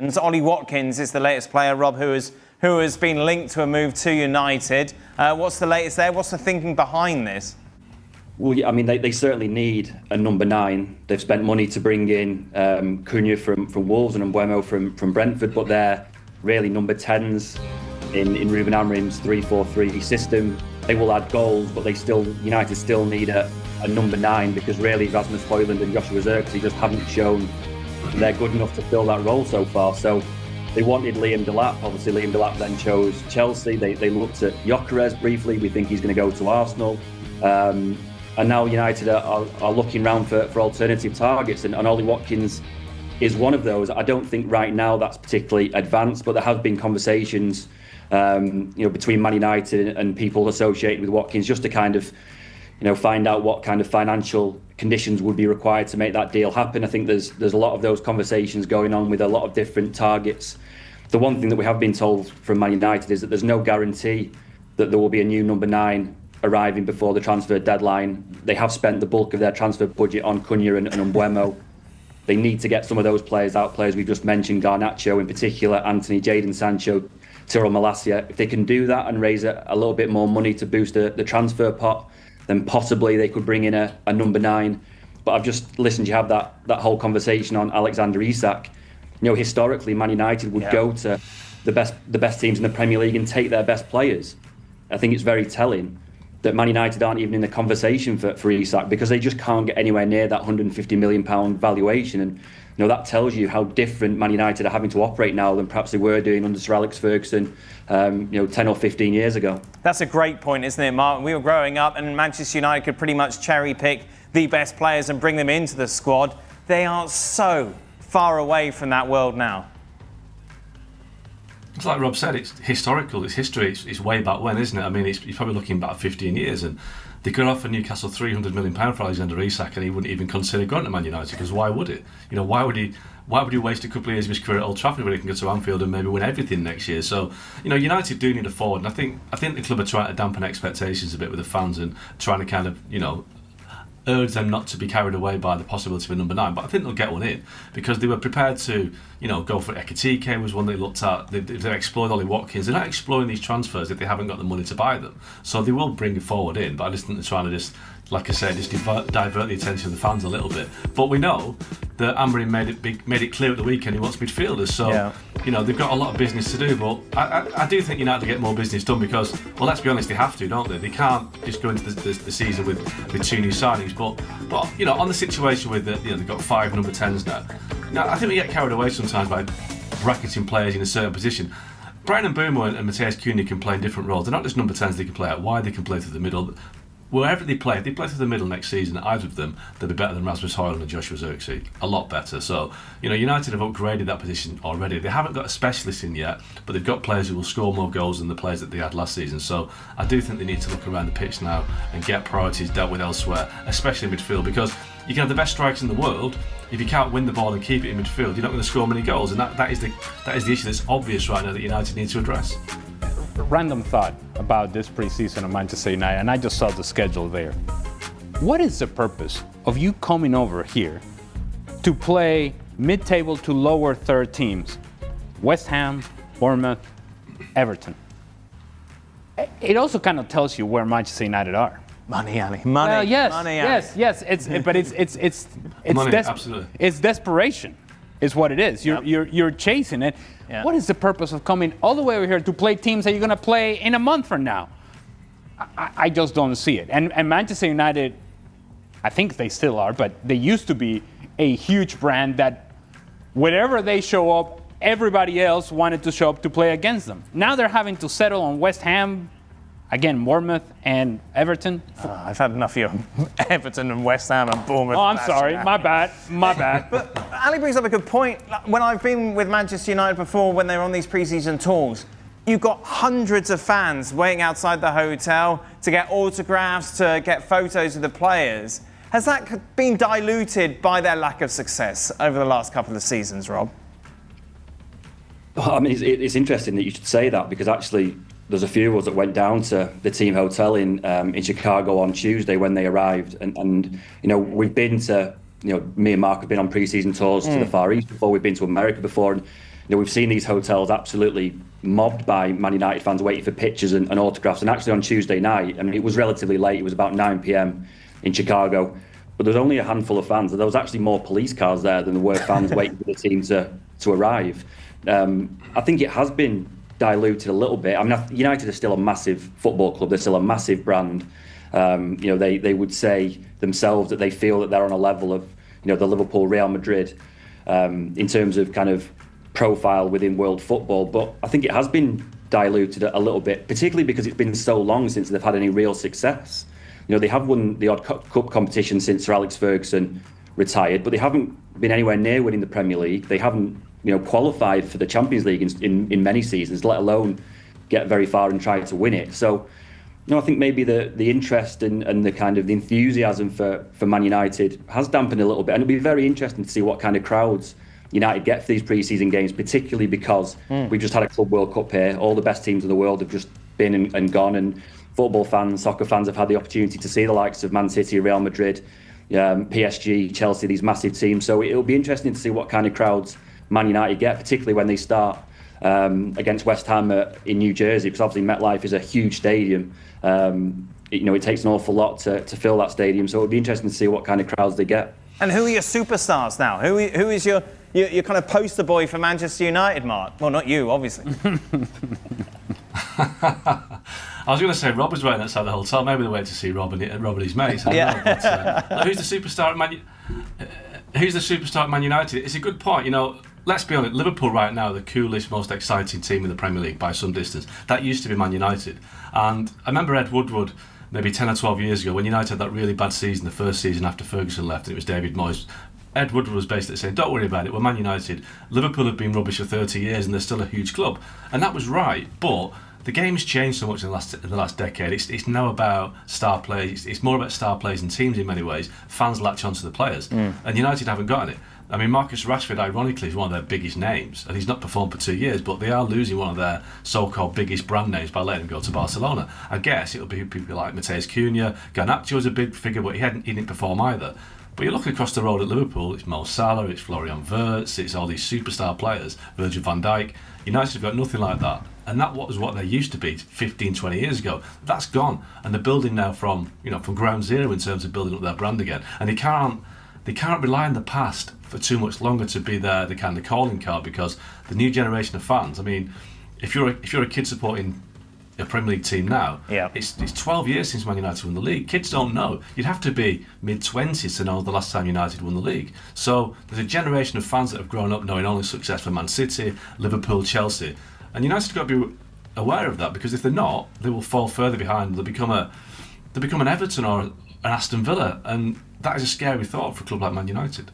Ollie Watkins is the latest player, Rob, who has been linked to a move to United. What's the latest there? What's the thinking behind this? Well, yeah, I mean, they certainly need a number 9. They've spent money to bring in Cunha from Wolves and Mbeumo from Brentford, but they're really number 10s in Ruben Amorim's 3-4-3 system. They will add goals, but United still need a number 9, because really Rasmus Højlund and Joshua Zirkzee just haven't shown they're good enough to fill that role so far. So they wanted Liam Delap. Obviously, Liam Delap then chose Chelsea. They looked at Gyökeres briefly. We think he's going to go to Arsenal. And now United are looking around for alternative targets, and Ollie Watkins is one of those. I don't think right now that's particularly advanced, but there have been conversations between Man United and people associated with Watkins, just to kind of find out what kind of financial conditions would be required to make that deal happen. I think there's a lot of those conversations going on with a lot of different targets. The one thing that we have been told from Man United is that there's no guarantee that there will be a new number 9 arriving before the transfer deadline. They have spent the bulk of their transfer budget on Cunha and Mbeumo. They need to get some of those players out, players we've just mentioned, Garnacho in particular, Anthony, Jadon Sancho, Tyrell Malacia. If they can do that and raise a little bit more money to boost the transfer pot, then possibly they could bring in a number 9. But I've just listened you have that whole conversation on Alexander Isak. Historically, Man United would go to the best teams in the Premier League and take their best players. I think it's very telling that Man United aren't even in the conversation for Isak, because they just can't get anywhere near that £150 million valuation. And that tells you how different Man United are having to operate now than perhaps they were doing under Sir Alex Ferguson 10 or 15 years ago. That's a great point, isn't it, Mark? We were growing up and Manchester United could pretty much cherry pick the best players and bring them into the squad. They are so far away from that world now. It's like Rob said, it's historical, it's history, it's way back when, isn't it? I mean, he's probably looking back 15 years, and they could offer Newcastle £300 million for Alexander Isak, and he wouldn't even consider going to Man United, because why would it? Why would he waste a couple of years of his career at Old Trafford when he can go to Anfield and maybe win everything next year? So, United do need a forward, and I think the club are trying to dampen expectations a bit with the fans and trying to kind of, urge them not to be carried away by the possibility of a number 9, but I think they'll get one in, because they were prepared to, go for Ekitike was one they looked at. They explored Ollie Watkins. They're not exploring these transfers if they haven't got the money to buy them. So they will bring a forward in, but I just think they're trying to like I said, just divert the attention of the fans a little bit. But we know that Amorim made it clear at the weekend he wants midfielders. So, they've got a lot of business to do. But I do think United get more business done because, well, let's be honest, they have to, don't they? They can't just go into the season with 2 new signings. But on the situation with they've got 5 number 10s now. Now, I think we get carried away sometimes by bracketing players in a certain position. Brian Mbeumo and Matheus Cunha can play in different roles. They're not just number 10s they can play out wide, they can play through the middle. Wherever they play, if they play through the middle next season, either of them, they'll be better than Rasmus Højlund and Joshua Zirkzee. A lot better. So, United have upgraded that position already. They haven't got a specialist in yet, but they've got players who will score more goals than the players that they had last season. So, I do think they need to look around the pitch now and get priorities dealt with elsewhere, especially in midfield, because you can have the best strikers in the world. If you can't win the ball and keep it in midfield, you're not going to score many goals, and that is the issue that's obvious right now that United need to address. Random thought about this preseason of Manchester United, and I just saw the schedule there. What is the purpose of you coming over here to play mid-table to lower third teams? West Ham, Bournemouth, Everton. It also kind of tells you where Manchester United are. Money, Ali. Money. Well, yes, money, yes, yes. It's desperation, is what it is. You're chasing it. Yeah. What is the purpose of coming all the way over here to play teams that you're going to play in a month from now? I just don't see it. And Manchester United, I think they still are, but they used to be a huge brand that wherever they show up, everybody else wanted to show up to play against them. Now they're having to settle on West Ham, again, Bournemouth and Everton. I've had enough of your Everton and West Ham and Bournemouth. Oh, I'm sorry. My bad. But Ali brings up a good point. When I've been with Manchester United before, when they're on these pre-season tours, you've got hundreds of fans waiting outside the hotel to get autographs, to get photos of the players. Has that been diluted by their lack of success over the last couple of seasons, Rob? Well, I mean, it's interesting that you should say that, because actually there's a few of us that went down to the team hotel in Chicago on Tuesday when they arrived, and we've been to, me and Mark have been on pre-season tours to the Far East before. We've been to America before, and we've seen these hotels absolutely mobbed by Man United fans waiting for pictures and autographs. And actually on Tuesday night, I mean, it was relatively late. It was about 9 p.m. in Chicago. But there was only a handful of fans. There was actually more police cars there than there were fans waiting for the team to arrive. I think it has been diluted a little bit. I mean, United are still a massive football club. They're still a massive brand. They would say themselves that they feel that they're on a level of, the Liverpool, Real Madrid, in terms of kind of profile within world football. But I think it has been diluted a little bit, particularly because it's been so long since they've had any real success. They have won the odd cup competition since Sir Alex Ferguson retired, but they haven't been anywhere near winning the Premier League. They haven't, qualified for the Champions League in many seasons, let alone get very far and try to win it. So, I think maybe the interest and the kind of the enthusiasm for Man United has dampened a little bit, and it'll be very interesting to see what kind of crowds United get for these pre-season games, particularly because we've just had a Club World Cup here. All the best teams in the world have just been and gone, and football fans, soccer fans have had the opportunity to see the likes of Man City, Real Madrid, PSG, Chelsea, these massive teams. So it'll be interesting to see what kind of crowds Man United get, particularly when they start against West Ham in New Jersey, because obviously MetLife is a huge stadium. It takes an awful lot to fill that stadium. So it'll be interesting to see what kind of crowds they get. And who are your superstars now? Who is your kind of poster boy for Manchester United, Mark? Well, not you, obviously. I was going to say Rob was waiting outside the hotel. Maybe they wait to see Rob and his mates. I don't know, but, who's the superstar at Man United? It's a good point. Let's be honest. Liverpool right now are the coolest, most exciting team in the Premier League by some distance. That used to be Man United, and I remember Ed Woodward maybe 10 or 12 years ago when United had that really bad season, the first season after Ferguson left, and it was David Moyes. Ed Woodward was basically saying, don't worry about it, we're Man United. Liverpool have been rubbish for 30 years and they're still a huge club. And that was right, but the game's changed so much in the last decade. It's now about star players. It's more about star players and teams in many ways. Fans latch onto the players. And United haven't gotten it. I mean, Marcus Rashford, ironically, is one of their biggest names, and he's not performed for 2 years, but they are losing one of their so-called biggest brand names by letting him go to Barcelona. I guess it'll be people like Mateus Cunha. Garnacho was a big figure, but he didn't perform either. But you're looking across the road at Liverpool, it's Mo Salah, it's Florian Wirtz, it's all these superstar players, Virgil van Dijk. United have got nothing like that. And that was what they used to be 15, 20 years ago. That's gone. And they're building now from ground zero in terms of building up their brand again. And they can't rely on the past for too much longer to be the kind of calling card, because the new generation of fans, I mean, if you're a kid supporting a Premier League team now, it's 12 years since Man United won the league. Kids don't know. You'd have to be mid-20s to know the last time United won the league. So there's a generation of fans that have grown up knowing only success for Man City, Liverpool, Chelsea. And United's got to be aware of that, because if they're not, they will fall further behind. They'll become an Everton or an Aston Villa, and that is a scary thought for a club like Man United.